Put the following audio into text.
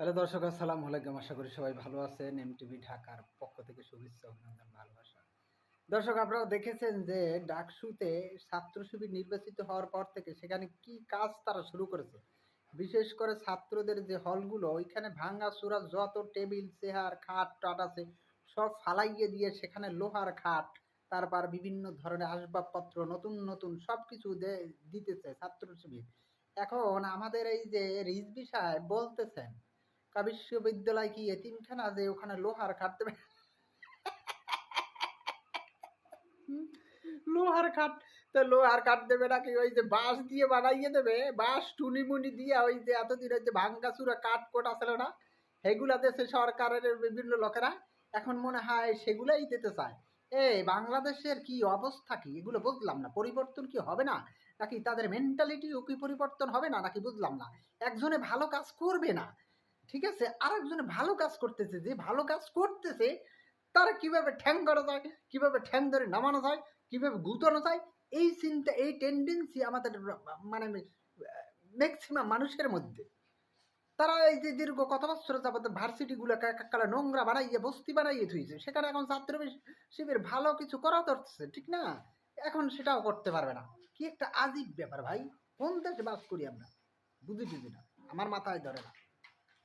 Hello দর্শক, আসসালামু আলাইকুম। আশা করি সবাই ভালো আছেন। এমটিভি ঢাকার পক্ষ থেকে শুভেচ্ছা, অভিনন্দন, ভালোবাসা। দর্শক, আপনারা দেখেছেন যে ডাকসুতে ছাত্র শিবির নির্বাচিত হওয়ার পর থেকে সেখানে কি কাজ তারা শুরু করেছে। বিশেষ করে ছাত্রদের যে হলগুলো, ওইখানে ভাঙা চূড়া যত টেবিল চেয়ার খাট টাট আছে সব ফালাইয়ে দিয়ে সেখানে লোহার খাট, তারপর বিভিন্ন ধরনের আসবাবপত্র নতুন নতুন সব কিছু দিতেছে ছাত্র শিবির। এখন আমাদের এই যে রিজভী সাহেব বলতেছেন বিশ্ববিদ্যালয় কি এতিমখানা যে ওখানে লোহার খাট দেবে? লোহার খাট, তো লোহার কাঠ দেবে নাকি ওই যে বাঁশ দিয়ে বানাইয়ে দেবে? বাঁশ টুনি মুনি দিয়ে ওই যে এতদিন ওই যে ভাঙ্গা চূড়া কাঠ কোট আসল না, সেগুলা দেশে সরকারের বিভিন্ন লোকেরা এখন মনে হয় সেগুলাই দিতে চায়। বাংলাদেশের কি অবস্থা, কি এগুলো বুঝলাম না। পরিবর্তন কি হবে না, নাকি তাদের মেন্টালিটি কি পরিবর্তন হবে না, নাকি বুঝলাম না। একজনে ভালো কাজ করবে না, ঠিক আছে, আরেকজনে ভালো কাজ করতেছে, যে ভালো কাজ করতেছে তারা কিভাবে ঠ্যাং করা যায়, কিভাবে ঠ্যাং ধরে নামানো যায়, কিভাবে গুতানো যায়, এই চিন্তা, এই টেন্ডেন্সি আমাদের মানে ম্যাক্সিমাম মানুষের মধ্যে। তারা এই যে দীর্ঘ কত বছর যাবত ভার্সিটি গুলো কালা নোংরা বানাইয়ে বস্তি বানাইয়ে থুইছে, সেখানে এখন ছাত্র শিবির ভালো কিছু করা ধরছে, ঠিক না? এখন সেটাও করতে পারবে না। কি একটা আজীব ব্যাপার ভাই। কোন দেশে বাস করি আমরা, বুঝি টুঝি না, আমার মাথায় ধরে না।